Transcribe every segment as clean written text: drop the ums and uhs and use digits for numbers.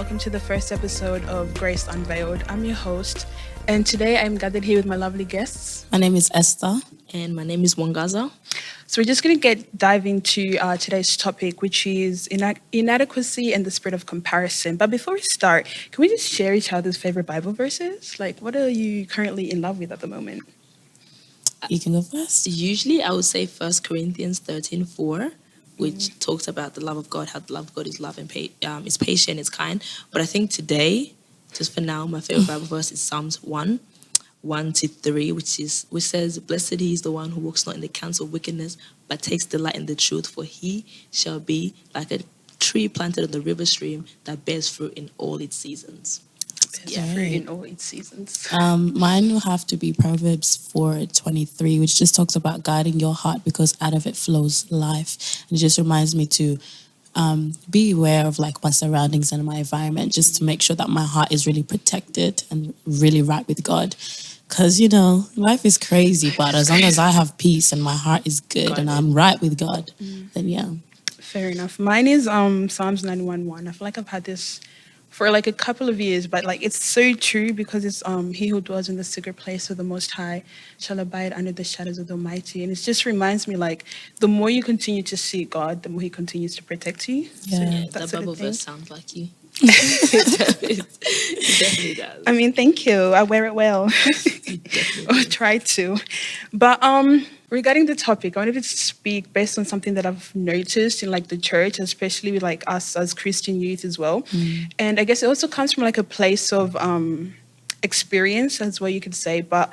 welcome to the first episode of Grace Unveiled. I'm your host, and today I'm gathered here with my lovely guests. My name is Esther. And my name is Wangaza. So we're just going to dive into today's topic, which is inadequacy and the spirit of comparison. But before we start, can we just share each other's favorite Bible verses? Like, what are you currently in love with at the moment? You can go first. Usually I would say 1 Corinthians 13:4, which talks about the love of God, how the love of God is love and is patient, it's kind. But I think today, just for now, my favorite Bible verse is Psalms 1:1-3, which says, "Blessed he is the one who walks not in the counsel of wickedness, but takes delight in the truth, for he shall be like a tree planted on the river stream that bears fruit in all its seasons." Fruit in all its seasons. Mine will have to be Proverbs 4:23, which just talks about guarding your heart because out of it flows life. And it just reminds me to be aware of like my surroundings and my environment, just to make sure that my heart is really protected and really right with God. Because, life is crazy, but as long as I have peace and my heart is good and I'm right with God, then yeah. Fair enough. Mine is Psalms 91:1. I feel like I've had this for like a couple of years, but like it's so true because it's he who dwells in the secret place of the Most High shall abide under the shadows of the Almighty. And it just reminds me like the more you continue to seek God, the more he continues to protect you. Yeah. That Bible verse sounds like you. It definitely does. I mean, thank you. I wear it well. Or try to. But regarding the topic, I wanted to speak based on something that I've noticed in like the church, especially with like us as Christian youth as well. And I guess it also comes from like a place of experience, as well you could say, but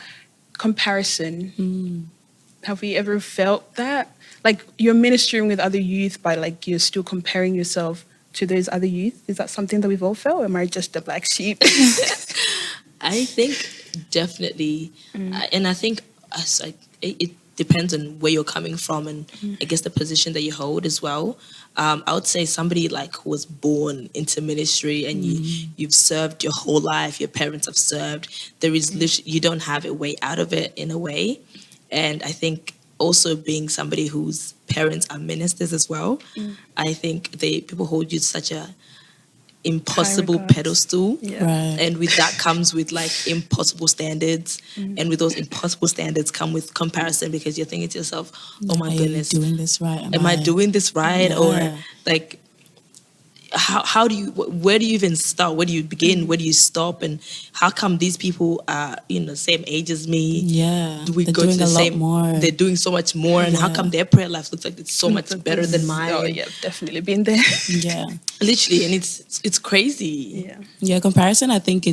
comparison. Have we ever felt that? Like you're ministering with other youth, but like you're still comparing yourself to those other youth. Is that something that we've all felt, or am I just the black sheep? I think definitely, and I think it depends on where you're coming from and I guess the position that you hold as well. I would say somebody like who was born into ministry and you've served your whole life, your parents have served. There is literally, you don't have a way out of it in a way, and I think also being somebody whose parents are ministers as well, I think people hold you to such a impossible pedestal, Right. and with that comes with like impossible standards, and with those impossible standards come with comparison because you're thinking to yourself, oh my goodness, doing this right? am I doing this right? Yeah. Or like where do you even start? Where do you begin? Where do you stop? And how come these people are same age as me? Yeah, Do we they're go doing to the a lot same? more. They're doing so much more, and how come their prayer life looks like it's so much better than mine? Oh yeah, definitely been there. Yeah, Literally, and it's crazy. Yeah. Comparison. I think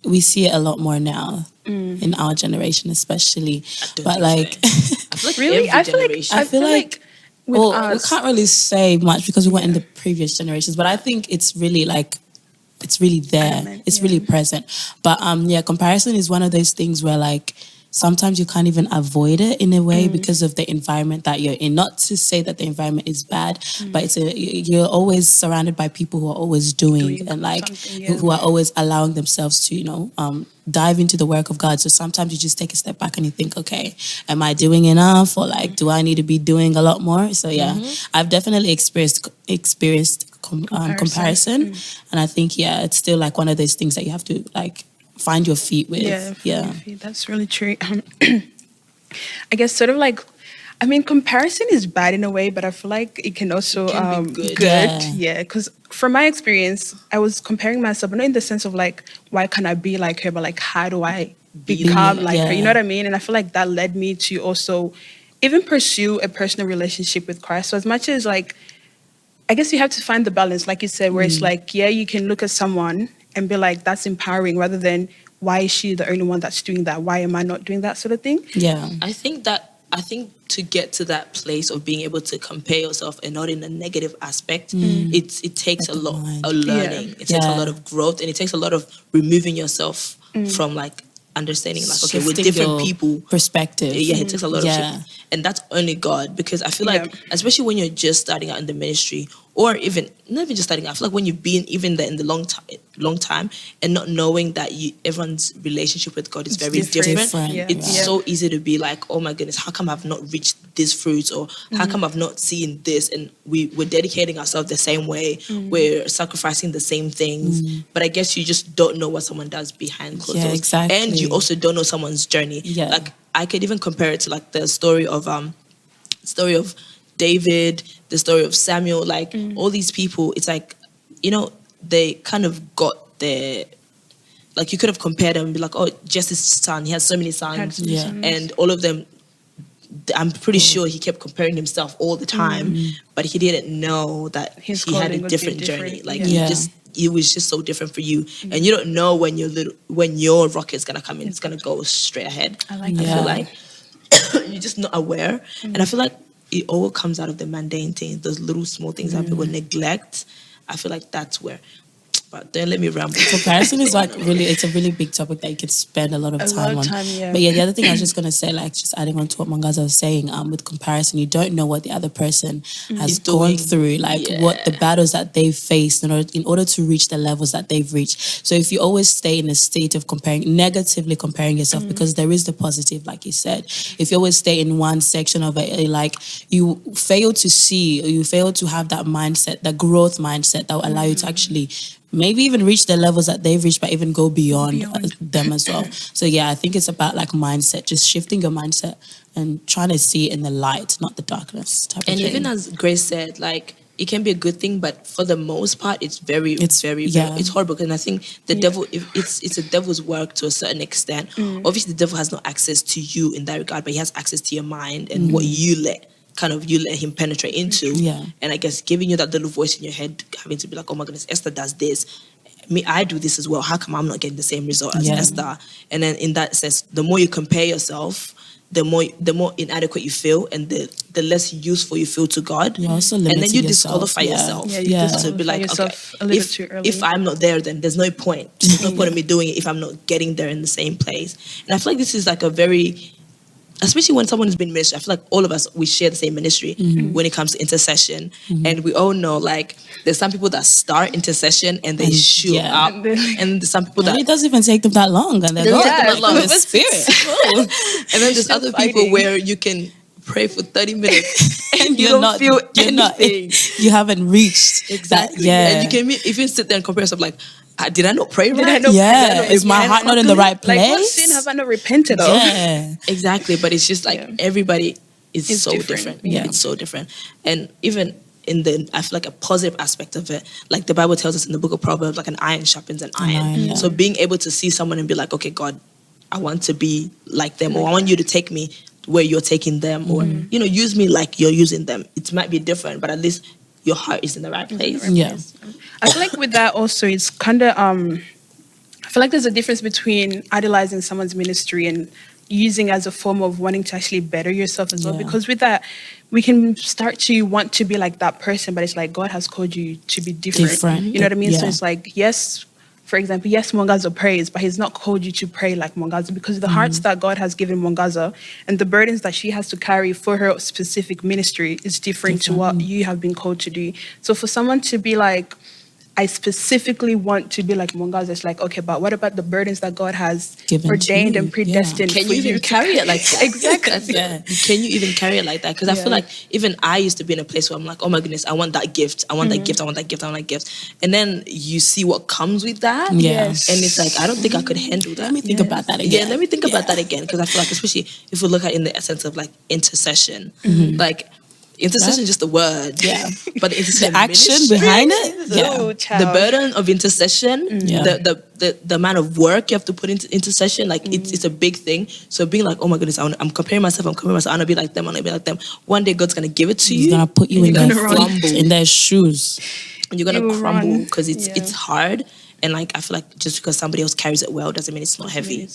we see it a lot more now in our generation, especially. But like, I feel like Really? every I feel like with we us, can't really say much because we weren't in the previous generations. But I think it's really like, it's really there. It's really present. But comparison is one of those things where like sometimes you can't even avoid it in a way because of the environment that you're in. Not to say that the environment is bad, but you're always surrounded by people who are always doing and like who are always allowing themselves to dive into the work of God. So sometimes you just take a step back and you think, okay, am I doing enough, or like do I need to be doing a lot more? So I've definitely experienced comparison, and I think it's still like one of those things that you have to like find your feet with. That's really true. I guess sort of like, I mean, comparison is bad in a way, but I feel like it can also be good. Because from my experience, I was comparing myself, but not in the sense of like, why can't I be like her, but like, how do I become like her? You know what I mean? And I feel like that led me to also even pursue a personal relationship with Christ. So as much as like, I guess you have to find the balance, like you said, where it's like, you can look at someone and be like, that's empowering, rather than why is she the only one that's doing that? Why am I not doing that, sort of thing? Yeah. I think to get to that place of being able to compare yourself and not in a negative aspect, it takes a lot of learning. It takes a lot of growth, and it takes a lot of removing yourself from like understanding like, okay, with different people perspective. It takes a lot of shifting. And that's only God, because I feel like especially when you're just starting out in the ministry, or even not even just starting out, I feel like when you've been even there in the long time, long time, and not knowing that everyone's relationship with God is very different. Yeah. It's so easy to be like, oh my goodness, how come I've not reached this fruit, or how come I've not seen this? And we're dedicating ourselves the same way, we're sacrificing the same things, but I guess you just don't know what someone does behind closed doors. Exactly. And you also don't know someone's journey. Like I could even compare it to like the story of David, the story of Samuel, like all these people. It's like, you know, they kind of got their, like you could have compared them and be like, oh, Jesse's son, he has so many sons, and all of them, I'm pretty sure he kept comparing himself all the time, but he didn't know that he had a different journey. Like it was just so different for you, and you don't know when your rocket's gonna come in, it's gonna go straight ahead. I feel like you're just not aware, and I feel like it all comes out of the mundane things, those little small things that people neglect. I feel like that's where. But don't let me ramble. Comparison is like it's a really big topic that you could spend a lot of time on. But the other thing I was just going to say, like just adding on to what Mwangaza was saying, with comparison, you don't know what the other person has gone through, like what the battles that they've faced in order to reach the levels that they've reached. So if you always stay in a state of negatively comparing yourself, because there is the positive, like you said, if you always stay in one section of it, like you fail to see, or you fail to have that mindset, that growth mindset that will allow you to actually maybe even reach the levels that they've reached, but even go beyond them as well. So yeah, I think it's about like mindset, just shifting your mindset and trying to see it in the light, not the darkness type and of thing. even as Grace said, like it can be a good thing, but for the most part, it's very horrible. And I think the devil, it's a devil's work to a certain extent. Obviously, the devil has no access to you in that regard, but he has access to your mind and what you let him penetrate into. And I guess giving you that little voice in your head, having to be like, oh my goodness, Esther does this, I do this as well, how come I'm not getting the same result as Esther? And then in that sense, the more you compare yourself, the more inadequate you feel, and the less useful you feel to God. You're also and then you yourself. Disqualify yourself. To be like, okay, a little too early. If I'm not there, then there's no point. There's no point in me doing it if I'm not getting there in the same place. And I feel like this is like a very, especially when someone has been ministry, I feel like all of us, we share the same ministry when it comes to intercession. And we all know, like, there's some people that start intercession and they shoot up. And there's some people that... It doesn't even take them that long. And they're the Spirit. And then there's other people where you can pray for 30 minutes and you don't feel anything. You haven't reached exactly. And you can even sit there and compare yourself like, did I not pray right? Is my heart not in the right place? Like, what sin have I not repented of? Yeah. Exactly. But it's just like everybody is so different. It's so different. And even in I feel like a positive aspect of it, like the Bible tells us in the book of Proverbs, like an iron sharpens an iron. So being able to see someone and be like, okay, God, I want to be like them, or I want you to take me where you're taking them, or, use me like you're using them. It might be different, but at least your heart is in the right place. I feel like with that also, it's kind of, I feel like there's a difference between idolizing someone's ministry and using as a form of wanting to actually better yourself as well. Because with that, we can start to want to be like that person, but it's like God has called you to be different. You know what I mean? So it's like, yes, for example, yes, Mwangaza prays, but he's not called you to pray like Mwangaza, because the hearts that God has given Mwangaza and the burdens that she has to carry for her specific ministry is different to what you have been called to do. So for someone to be like, I specifically want to be like Mwangaza, it's like, okay, but what about the burdens that God has ordained and predestined for you? Can you even carry it like that? Exactly. Can you even carry it like that? Because I feel like even I used to be in a place where I'm like, oh my goodness, I want that gift. I want that gift. I want that gift. I want that gift. And then you see what comes with that. Yes. And it's like, I don't think I could handle that. Let me think about that again. Let me think about that again. Because I feel like, especially if we look at it in the essence of like intercession, like, intercession is just a word, but the action behind it, the burden of intercession, the amount of work you have to put into intercession, like it's a big thing. So being like, oh my goodness, I'm comparing myself, I want to be like them, one day God's gonna give it to you. He's gonna put you in their shoes, and you're gonna crumble because it's hard. And like, I feel like just because somebody else carries it well doesn't mean it's not heavy.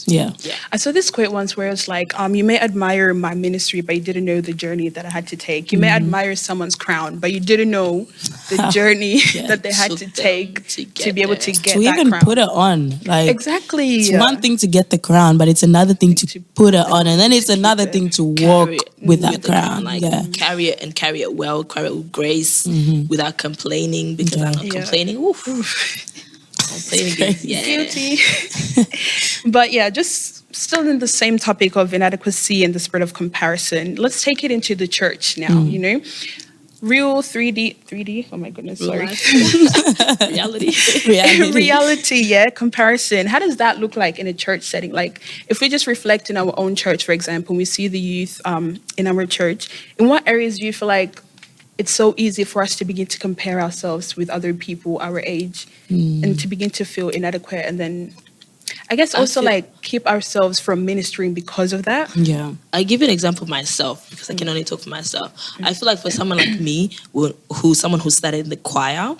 I saw this quote once where it's like, you may admire my ministry, but you didn't know the journey that I had to take. You may admire someone's crown, but you didn't know the journey that they had to take to be able to get to that even crown. put it on. Like, exactly. It's one thing to get the crown, but it's another thing to put it on, and then it's another thing to walk with that crown. Like, carry it and carry it well, carry it with grace, without complaining, because I'm not complaining. Playing games. Yeah. Guilty. But yeah, just still in the same topic of inadequacy and the spirit of comparison, let's take it into the church now, real 3D, oh my goodness, Real sorry. life. Reality. Reality, yeah, comparison. How does that look like in a church setting? Like, if we just reflect in our own church, for example, we see the youth in our church, in what areas do you feel like it's so easy for us to begin to compare ourselves with other people our age and to begin to feel inadequate, and then I guess also like keep ourselves from ministering because of that? Yeah. I give you an example of myself because I can only talk for myself. I feel like for someone like me, someone who started in the choir,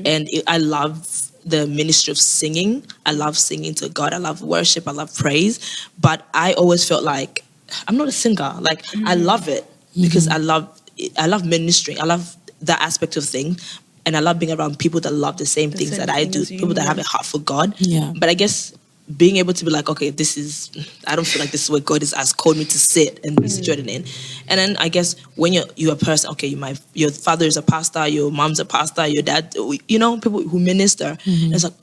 and I love the ministry of singing. I love singing to God. I love worship. I love praise. But I always felt like I'm not a singer. Like I love it because I love ministry. I love that aspect of things. And I love being around people that love the same things that I do, people that have a heart for God. Yeah. But I guess being able to be like, okay, I don't feel like this is where God has called me to sit and be situated in. And then I guess when you're a person, okay, your father is a pastor, your mom's a pastor, your dad, people who minister. And it's like,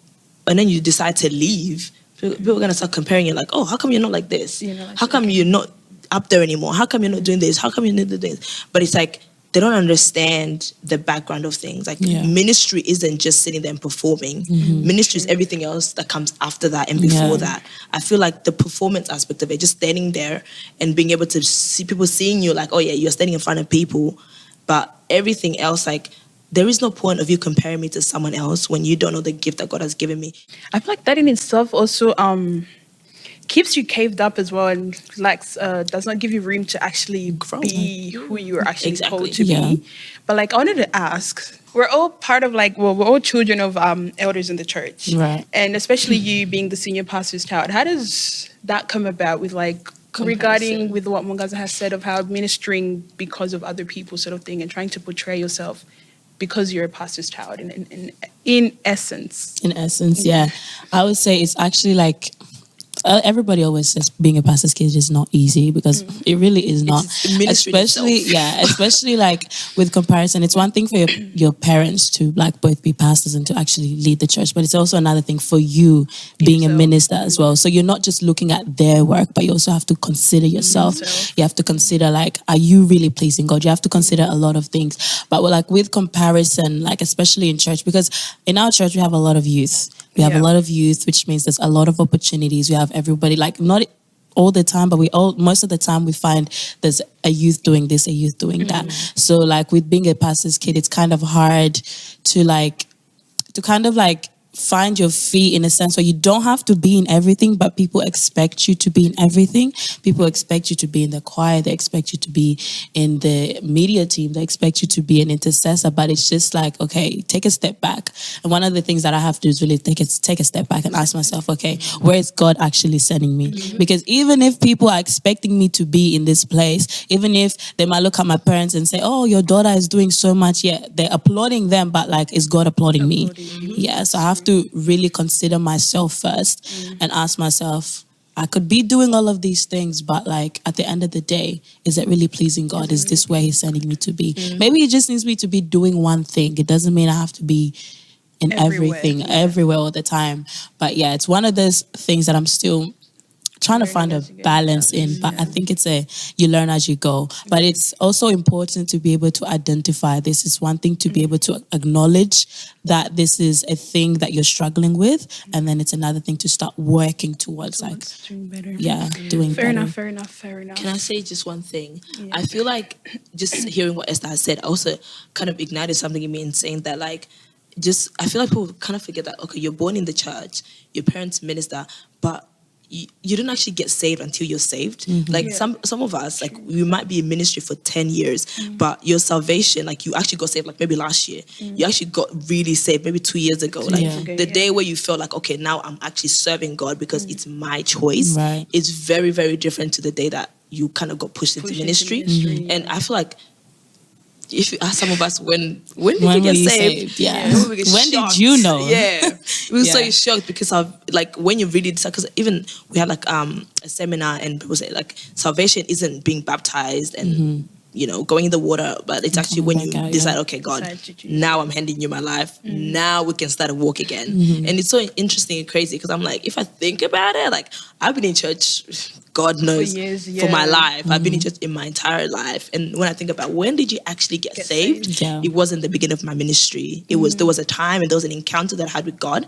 and then you decide to leave, people are going to start comparing you like, oh, how come you're not like this? How come you're not up there anymore? How come you're not doing this? How come you're not doing this? But it's like, they don't understand the background of things. Like ministry isn't just sitting there and performing. Ministry is everything else that comes after that and before that. I feel like the performance aspect of it, just standing there and being able to see people seeing you like, oh yeah, you're standing in front of people. But everything else, like, there is no point of you comparing me to someone else when you don't know the gift that God has given me. I feel like that in itself also keeps you caved up as well, and does not give you room to actually be who you're actually called to be. But like, I wanted to ask, we're all part of we're all children of elders in the church, right? And especially you being the senior pastor's child, how does that come about with regarding with what Mongaza has said of how ministering because of other people sort of thing, and trying to portray yourself because you're a pastor's child in essence? In essence, yeah. I would say it's actually like, everybody always says being a pastor's kid is not easy, because it really is not. Especially like with comparison. It's one thing for your parents to like both be pastors and to actually lead the church, but it's also another thing for you being a minister as well. So you're not just looking at their work, but you also have to consider yourself. You have to consider like, are you really pleasing God? You have to consider a lot of things. But like with comparison, like especially in church, because in our church we have a lot of youth. We have a lot of youth, which means there's a lot of opportunities. We have everybody, like not all the time, but most of the time we find there's a youth doing this, a youth doing that. So like with being a pastor's kid, it's kind of hard to kind of find your feet in a sense where you don't have to be in everything, but people expect you to be in everything. People expect you to be in the choir. They expect you to be in the media team. They expect you to be an intercessor, but it's just like, okay, take a step back. And one of the things that I have to do is really take a step back and ask myself, okay, where is God actually sending me? Because even if people are expecting me to be in this place, even if they might look at my parents and say, oh, your daughter is doing so much, they're applauding them, but like, is God applauding me? Yeah, so I have to really consider myself first and ask myself, I could be doing all of these things, but like at the end of the day, is it really pleasing God? Is this where he's sending me to be? Maybe he just needs me to be doing one thing. It doesn't mean I have to be in everything, everywhere all the time. But yeah, it's one of those things that I'm still trying to find a balance in, but I think it's you learn as you go. But it's also important to be able to identify. This is one thing, to be able to acknowledge that this is a thing that you're struggling with, and then it's another thing to start working towards doing better. Doing better. Fair enough. Can I say just one thing? I feel like just hearing what Esther has said also kind of ignited something in me in saying that I feel like people kind of forget that, okay, you're born in the church, your parents minister, but you don't actually get saved until you're saved. Some of us, like, we might be in ministry for 10 years, but your salvation, like, you actually got saved like maybe last year. You actually got really saved maybe 2 years ago. The day where you felt like, okay, now I'm actually serving God because it's my choice. It's very, very different to the day that you kind of got pushed into ministry. And I feel like if you ask some of us, when did you get saved? When did you know? We were so shocked because of like when you really decide, because even we had like a seminar and people say like salvation isn't being baptized and going in the water, but it's actually when you decide, okay, God, now I'm handing you my life. Now we can start a walk again. And it's so interesting and crazy because I'm like, if I think about it, like I've been in church, God knows, for years, for my life. I've been in church in my entire life. And when I think about when did you actually get saved? It wasn't the beginning of my ministry. There was a time and there was an encounter that I had with God,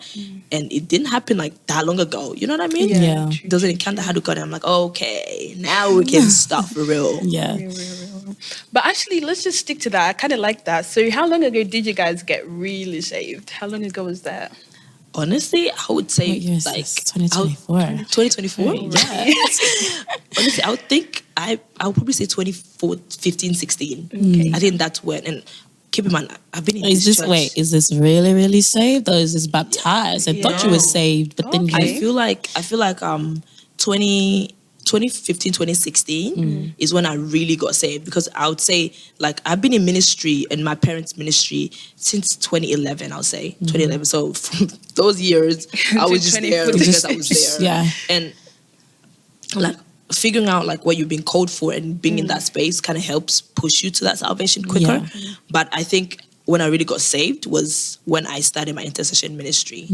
and it didn't happen like that long ago. You know what I mean? Yeah. There was an encounter I had with God, and I'm like, okay, now we can start for real. Yeah. Real. But actually, let's just stick to that. I kind of like that. So how long ago did you guys get really saved? How long ago was that? Honestly, I would say What year is like this? 2024. 2024. Yeah. Honestly, I would think I would probably say 2015, 16. Okay. I think that's when. And keep in mind, I've been in Is this this church. is this really, really saved, or is this baptized? I thought you were No. saved, but then Okay. I feel like 2015, 2016 is when I really got saved, because I would say like I've been in ministry and my parents' ministry since 2011. I'll say 2011. So from those years, I was just there 2014. because I was there. Yeah. And like figuring out like what you've been called for and being in that space kind of helps push you to that salvation quicker. Yeah. But I think when I really got saved was when I started my intercession ministry.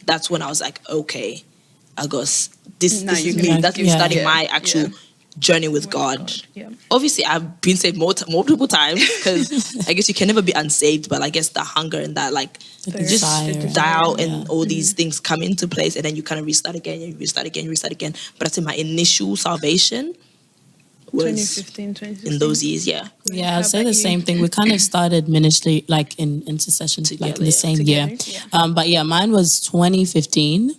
That's when I was like, okay, this Now is you me. can- That's me Yeah. starting Yeah. my actual Yeah. journey with God. Yeah. Obviously, I've been saved multiple times because I guess you can never be unsaved, but I guess the hunger and that like The just desire. doubt and Yeah. all these things come into place, and then you kind of restart again, and you restart again, you restart again. But I think my initial salvation was 2015, 2016. in those years, yeah. Yeah, How I'd say about the you? same thing. We kind of started ministry like in intercession like Together, in the yeah. same year. Together, But yeah, mine was 2015.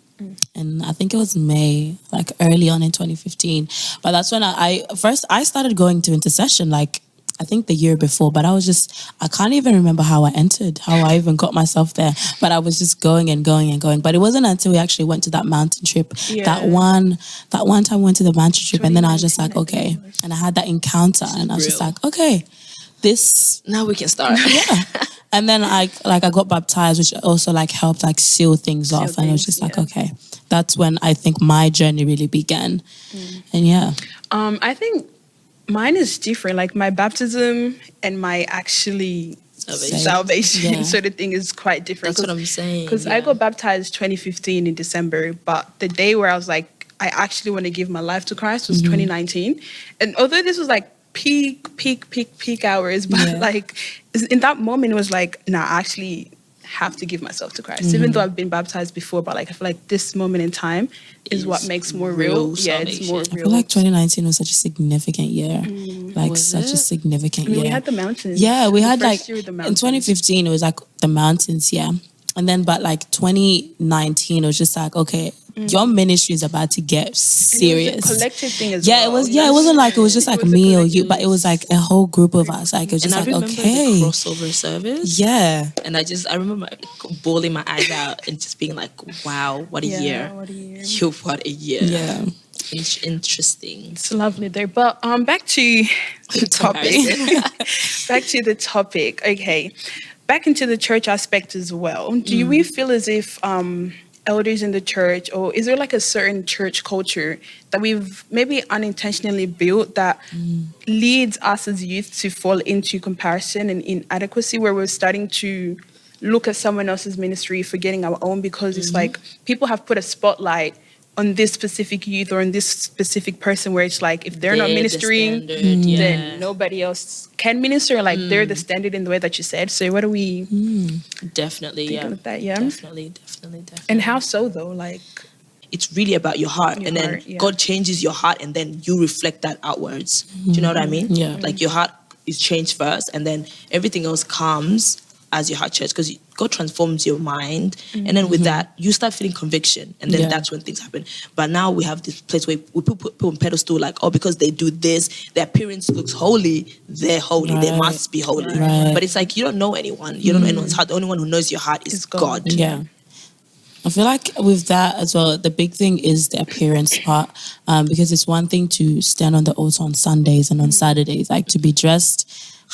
And I think it was May, like early on in 2015. But that's when I started going to intercession, like I think the year before. But I can't even remember how I entered, how I even got myself there. But I was just going and going and going. But it wasn't until we actually went to that mountain trip. Yeah. That one time we went to the mountain trip, and then I was just like, 2019, I think okay. it was. And I had that encounter, and I was just real. like, okay, this. Now we can start. Yeah. And then I got baptized, which also like helped like seal things off. And I was things, just like, yeah. okay, that's when I think my journey really began. And yeah. I think mine is different. Like my baptism and my actually salvation Yeah. sort of thing is quite different. That's what I'm saying. Because I got baptized 2015 in December, but the day where I was like, I actually want to give my life to Christ was 2019. And although this was like peak hours, but Yeah. like in that moment it was like, nah, I actually have to give myself to Christ. Even though I've been baptized before, but like I feel like this moment in time is what makes more real. Yeah, it's more salvation. I real. feel like 2019 was such a significant year. Like Was such a it? significant I mean, year. we had the mountains. Yeah, we The had first like year with the in mountains. 2015 it was like the mountains, yeah. And then but like 2019 it was just like, okay, your ministry is about to get And it was serious. a collective thing as Yeah, well. it was. Yeah, it wasn't like it was just like was a me or you, collective- but it was like a whole group of us. Like it was And just I like, remember okay, the crossover service. yeah, And I remember bawling my eyes out and just being like, wow, what a Yeah, year. what a year. What a year. yeah. Interesting. It's lovely there. But back to the topic. Back to the topic. Okay. Back into the church aspect as well. Do we feel as if elders in the church, or is there like a certain church culture that we've maybe unintentionally built that leads us as youth to fall into comparison and inadequacy, where we're starting to look at someone else's ministry, forgetting our own, because it's like people have put a spotlight on this specific youth or on this specific person, where it's like if they're not They're the ministering, standard, yeah. then nobody else can minister. Like they're the standard in the way that you said. So what do we Definitely, think yeah. of that? Yeah. Definitely. And how so though? Like It's really about your heart. Your And then heart, yeah. God changes your heart, and then you reflect that outwards. Do you know what I mean? Yeah. Like your heart is changed first, and then everything else comes as your heart changes, because God transforms your mind, and then with that you start feeling conviction, and then Yeah. that's when things happen. But now we have this place where we put people on pedestal, like, oh, because they do this, their appearance looks holy, they're holy, they Right. must be holy. Right. But it's like you don't know anyone, you don't know anyone's heart. The only one who knows your heart is Is God. God. Yeah. I feel like with that as well, the big thing is the appearance part, because it's one thing to stand on the altar on Sundays and on Saturdays, like to be dressed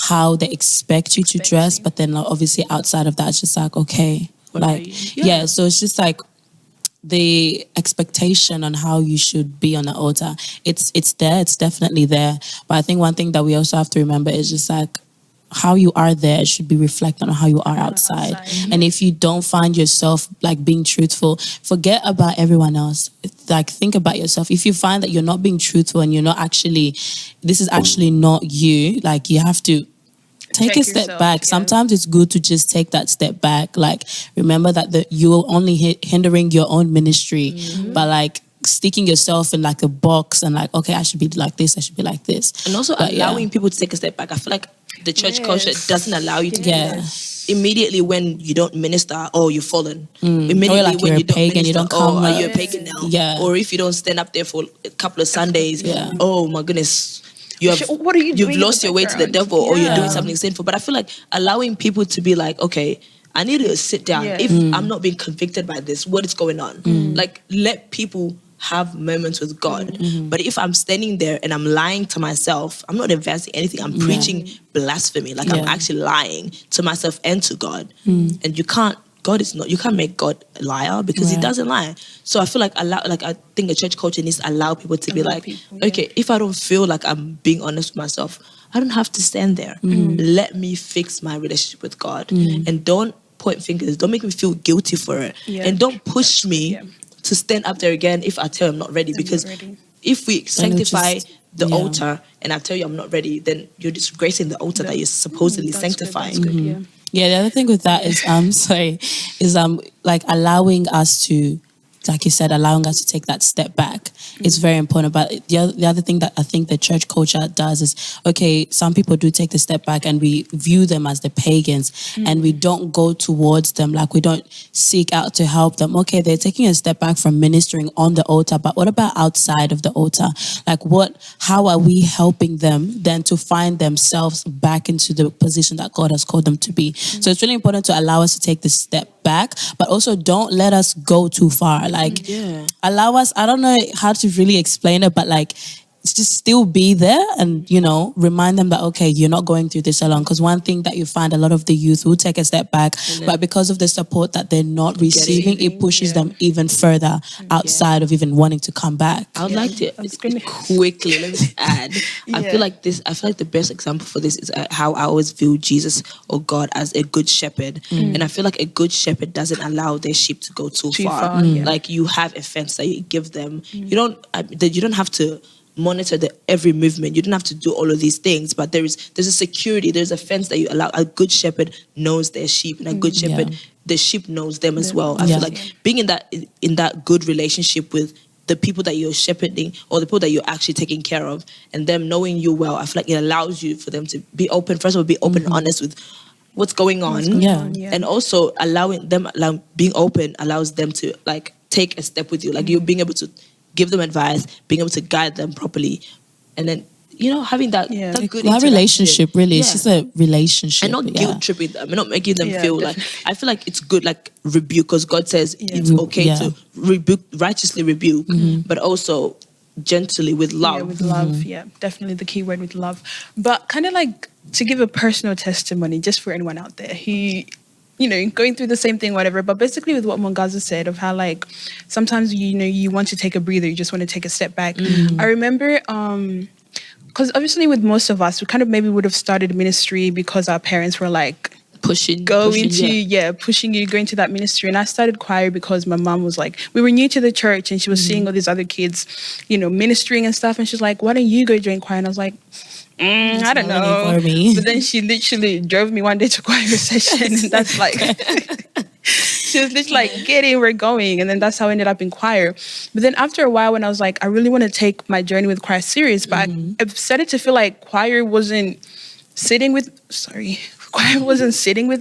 how they expect you to dress, but then like, obviously outside of that, it's just like, okay, What are like, you? yeah. So it's just like the expectation on how you should be on the altar, it's there, it's definitely there. But I think one thing that we also have to remember is just like how you are there should be reflected on how you are outside. And if you don't find yourself like being truthful, forget about everyone else. Like think about yourself. If you find that you're not being truthful and you're not actually, this is actually not you, like you have to take a step back. Yeah. Sometimes it's good to just take that step back. Like remember that you're only hindering your own ministry by like sticking yourself in like a box and like, okay, I should be like this, I should be like this. And also allowing people to take a step back. I feel like the church culture doesn't allow you to do that. Immediately when you don't minister, oh, you've fallen. Immediately like when you don't pagan, minister, you don't come, are you a pagan now? Yeah. Or if you don't stand up there for a couple of Sundays, oh my goodness, what are you doing? You've lost your way to the devil, or you're doing something sinful. But I feel like allowing people to be like, okay, I need to sit down. If I'm not being convicted by this, what is going on? Like let people have moments with God. But if I'm standing there and I'm lying to myself, I'm not advancing anything. I'm preaching blasphemy. Like I'm actually lying to myself and to God. And you can't make God a liar because he doesn't lie. So I feel like I think a church culture needs to allow people to be like, okay, if I don't feel like I'm being honest with myself, I don't have to stand there. Let me fix my relationship with God. And don't point fingers. Don't make me feel guilty for it. And don't push me to stand up there again if I tell you I'm not ready. Because if we sanctify the altar and I tell you I'm not ready, then you're disgracing the altar that you're supposedly sanctifying. Yeah, the other thing with that is like allowing us to, like you said, allowing us to take that step back. It's very important. But the other thing that I think the church culture does is, okay, some people do take the step back and we view them as the pagans and we don't go towards them. Like we don't seek out to help them. Okay, they're taking a step back from ministering on the altar, but what about outside of the altar? Like how are we helping them then to find themselves back into the position that God has called them to be? So it's really important to allow us to take this step back, but also don't let us go too far. Like allow us, I don't know how to really explain it, but like just still be there and, remind them that, okay, you're not going through this alone. Because one thing that you find, a lot of the youth will take a step back, but because of the support that they're not receiving, it pushes them even further outside of even wanting to come back. I would like to quickly, let me add, I feel like the best example for this is how I always view Jesus or God as a good shepherd. And I feel like a good shepherd doesn't allow their sheep to go too far. Like you have a fence that you give them. You don't have to monitor every movement. You don't have to do all of these things, but there's a security, there's a fence that you allow. A good shepherd knows their sheep, and a good shepherd, the sheep knows them as well. I feel like being in that good relationship with the people that you're shepherding or the people that you're actually taking care of, and them knowing you well, I feel like it allows you for them to be open. First of all, be open and honest with what's going on. And also being open allows them to like take a step with you. Like you being able to give them advice, being able to guide them properly, and then having that good relationship. Really, it's just a relationship, and not guilt tripping them, and not making them feel like. I feel like it's good, like rebuke, because God says it's okay to righteously rebuke, but also gently with love. With love, definitely the key word, with love. But kind of like to give a personal testimony, just for anyone out there who, going through the same thing, whatever. But basically with what Mongaza said of how like sometimes, you want to take a breather, you just want to take a step back. I remember, because obviously with most of us, we kind of maybe would have started ministry because our parents were like, pushing you going to that ministry. And I started choir because my mom was like, we were new to the church and she was seeing all these other kids, ministering and stuff. And she's like, why don't you go join choir? And I was like, I don't know. But then she literally drove me one day to choir session, and that's like she was literally like, get in, we're going. And then that's how I ended up in choir. But then after a while, when I was like, I really want to take my journey with choir serious, but I started to feel like choir wasn't sitting with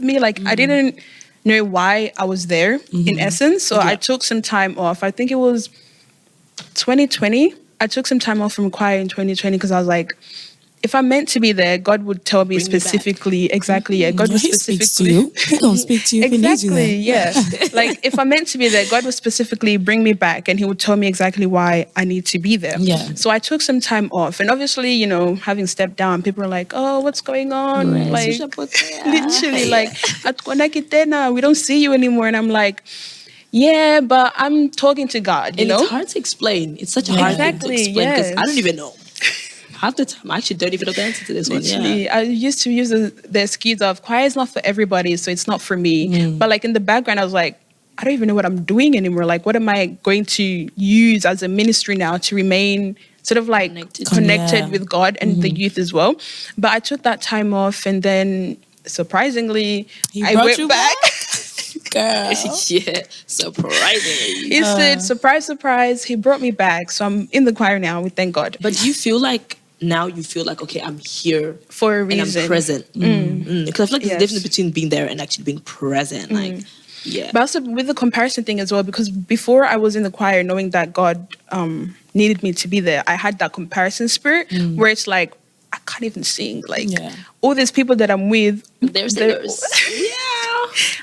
me. Like I didn't know why I was there in essence. So I took some time off. I think it was 2020. I took some time off from choir in 2020 because I was like, if I'm meant to be there, God would tell me specifically. Exactly, yeah. God would specifically. He gonna speak to you. Exactly, yeah. Like if I'm meant to be there, God would specifically bring me back, and He would tell me exactly why I need to be there. Yeah. So I took some time off, and obviously, having stepped down, people are like, "Oh, what's going on?" Right. Like literally, like, "At kona kitena, we don't see you anymore," and I'm like, Yeah, but I'm talking to God, you And know? it's hard to explain. It's such a hard thing to Exactly, explain because I yes. don't even know. Half the time, I actually don't even know the answer to this one. Literally, Yeah. I used to use the excuse of choir is not for everybody, so it's not for me. But like in the background, I was like, I don't even know what I'm doing anymore. Like, what am I going to use as a ministry now to remain sort of like connected with God and the youth as well? But I took that time off, and then surprisingly, I brought went you back. Girl. Yeah, surprisingly. He said, surprise, surprise, he brought me back. So I'm in the choir now, we thank God. But do you feel like now you feel like, okay, I'm here For a and reason. I'm present? Because I feel like there's a Yes. difference between being there and actually being present. Like, yeah. But also with the comparison thing as well, because before I was in the choir, knowing that God needed me to be there, I had that comparison spirit where it's like, I can't even sing. Like all these people that I'm with, They're singers. Yeah.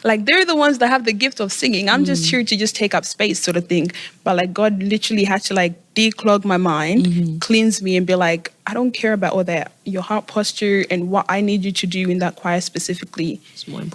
like they're the ones that have the gift of singing. I'm just here to just take up space sort of thing. But like God literally had to like declog my mind, cleanse me and be like, I don't care about all that. Your heart posture and what I need you to do in that choir specifically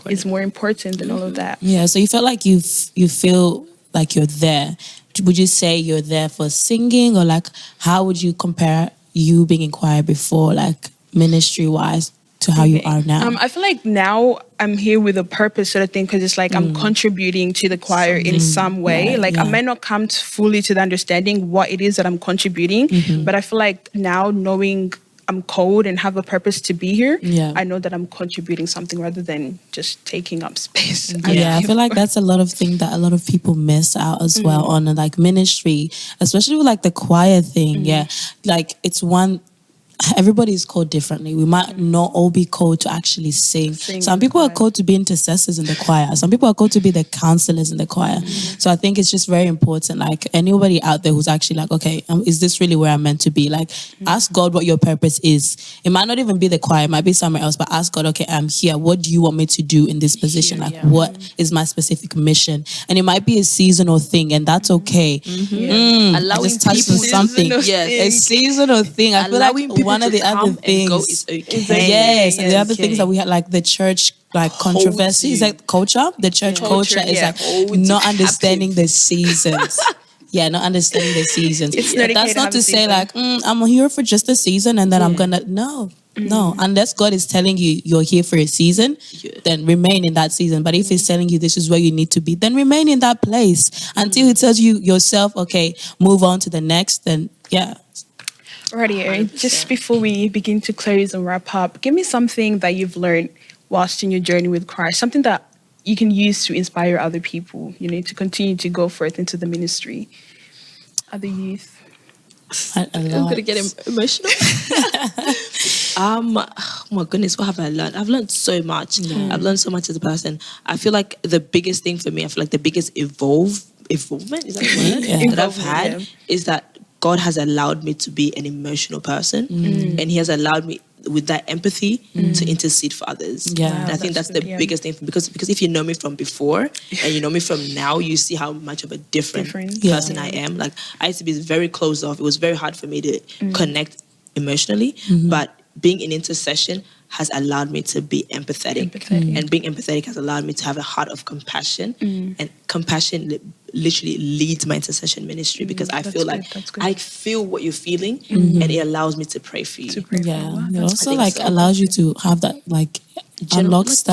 is more important than all of that. Yeah, so you felt like you feel like you're there. Would you say you're there for singing, or like how would you compare you being in choir before, like ministry wise, to how you are now? I feel like now I'm here with a purpose sort of thing, because it's like I'm contributing to the choir in some way. I might not come fully to the understanding what it is that I'm contributing, but I feel like now knowing I'm called and have a purpose to be here, I know that I'm contributing something rather than just taking up space. I feel like that's a lot of things that a lot of people miss out as well on like ministry, especially with like the choir thing. Yeah, like it's one. Everybody is called differently. We might not all be called to actually sing. Some people are called to be intercessors in the choir. Some people are called to be the counselors in the choir. So I think it's just very important. Like anybody out there who's actually like, okay, is this really where I'm meant to be? Like ask God what your purpose is. It might not even be the choir. It might be somewhere else. But ask God, okay, I'm here. What do you want me to do in this position? Like what is my specific mission? And it might be a seasonal thing, and that's okay. I just touched on something. A seasonal thing. I feel like one of the other things is okay. Yes, and the other things that we had, like the church like controversy, is like culture. The church culture is like not understanding the seasons. Not understanding the seasons. But that's not to say like I'm here for just a season and then I'm gonna no, unless God is telling you you're here for a season, then remain in that season. But if He's telling you this is where you need to be, then remain in that place until He tells you yourself, okay, move on to the next. Then Alrighty, Erin, just before we begin to close and wrap up, give me something that you've learned whilst in your journey with Christ, something that you can use to inspire other people, to continue to go forth into the ministry, other youth. I'm going to get emotional. Oh my goodness, what have I learned? I've learned so much. I've learned so much as a person. I feel like the biggest thing for me, the biggest evolvement, is that a word? That I've had is that God has allowed me to be an emotional person, and He has allowed me with that empathy to intercede for others. And I think that's the biggest thing, because if you know me from before and you know me from now, you see how much of a different person I am. Like I used to be very closed off. It was very hard for me to connect emotionally, but being in intercession has allowed me to be empathetic. And being empathetic has allowed me to have a heart of compassion, and compassion literally leads my intercession ministry, because I feel like I feel what you're feeling, and it allows me to pray for you. It also allows you to have that unlocks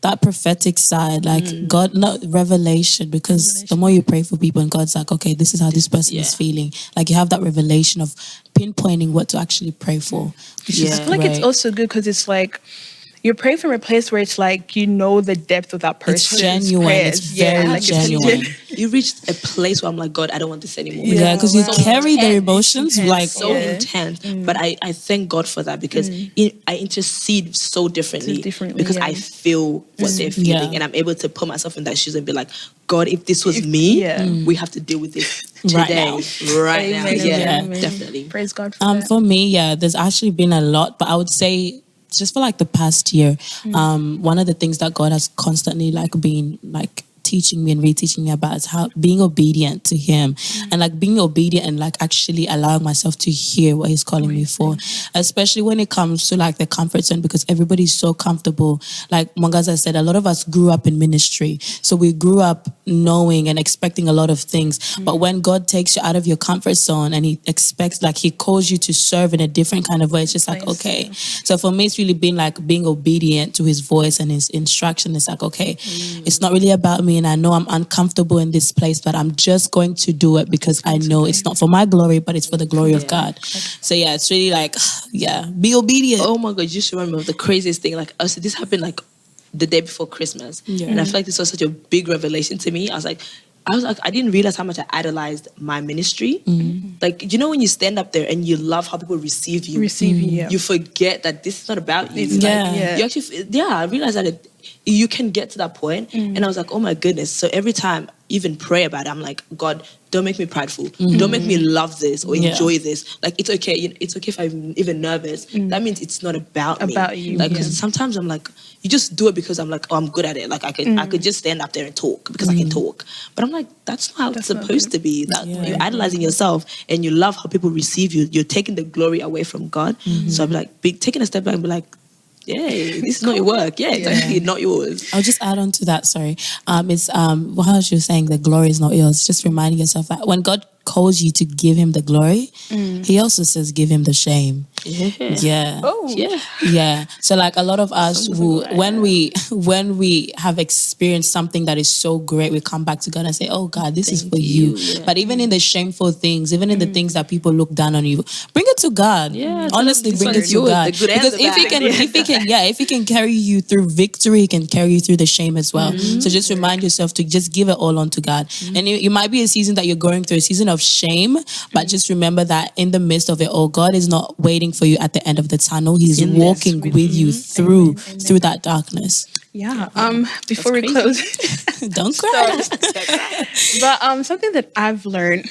that prophetic side, God, not revelation, because the more you pray for people and God's like, okay, this is how this person is feeling. Like you have that revelation of pinpointing what to actually pray for. I feel like it's also good because it's like you're praying from a place where it's like the depth of that person. It's genuine. Prayers. It's very genuine. You reached a place where I'm like, God, I don't want this anymore. Yeah, because you carry their emotions so intense. But I thank God for that, because I intercede so differently because I feel what they're feeling, and I'm able to put myself in that shoes and be like, God, if this was me, we have to deal with this today, right now. Yeah, definitely. Praise God for that. For me, there's actually been a lot, but I would say just for the past year, one of the things that God has constantly been teaching me and reteaching me about is how being obedient to him, and like being obedient and like actually allowing myself to hear what he's calling me for, especially when it comes to like the comfort zone, because everybody's so comfortable. Like Mwangaza said, a lot of us grew up in ministry, so we grew up knowing and expecting a lot of things. But when God takes you out of your comfort zone and he expects, like he calls you to serve in a different kind of way, it's just like, okay. So for me, it's really been like being obedient to his voice and his instruction. It's like, okay, it's not really about me, and I know I'm uncomfortable in this place, but I'm just going to do it because I know it's not for my glory, but it's for the glory of God. So yeah, it's really like, be obedient. Oh my God, you just remember of the craziest thing. Like, so this happened like the day before Christmas. And I feel like this was such a big revelation to me. I was like, I didn't realize how much I idolized my ministry. Like, you know, when you stand up there and you love how people receive you, you forget that this is not about you. You actually, I realized that you can get to that point. And I was like, oh my goodness. So every time, even pray about it, I'm like, God, don't make me prideful. Don't make me love this or enjoy this. Like, it's okay. It's okay if I'm even nervous. That means it's not about me. About you. Like, because sometimes I'm like, you just do it because I'm like, oh, I'm good at it. Like, I could just stand up there and talk because I can talk. But I'm like, that's not how it's supposed to be. That you're idolizing yourself and you love how people receive you. You're taking the glory away from God. So I'm like, taking a step back and be like, yay, this is not your work. Yeah, it's actually not yours. I'll just add on to that, sorry. It's while you were saying the glory is not yours, just reminding yourself that when God calls you to give him the glory, he also says give him the shame. So like a lot of us who when we have experienced something that is so great, we come back to God and say, oh God, this is for you. But even in the shameful things, even in the things that people look down on you, bring it to God. Honestly, bring it to God. Because if he can carry you through victory, he can carry you through the shame as well. So just remind yourself to just give it all onto God. And it might be a season that you're going through, a season of shame, but just remember that in the midst of it all, God is not waiting for you at the end of the tunnel. He's walking with you through that darkness. Before we close, don't cry. But something that I've learned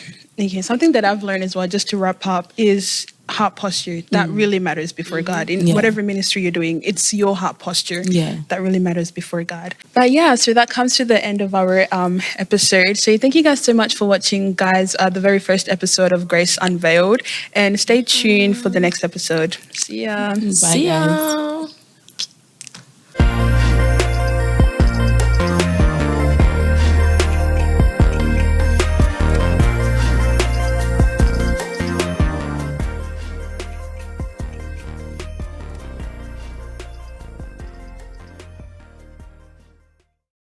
as well, just to wrap up, is heart posture. That really matters before God. In whatever ministry you're doing, it's your heart posture that really matters before God. But so that comes to the end of our episode. So thank you guys so much for watching, guys, the very first episode of Grace Unveiled. And stay tuned for the next episode. See ya. Bye, guys.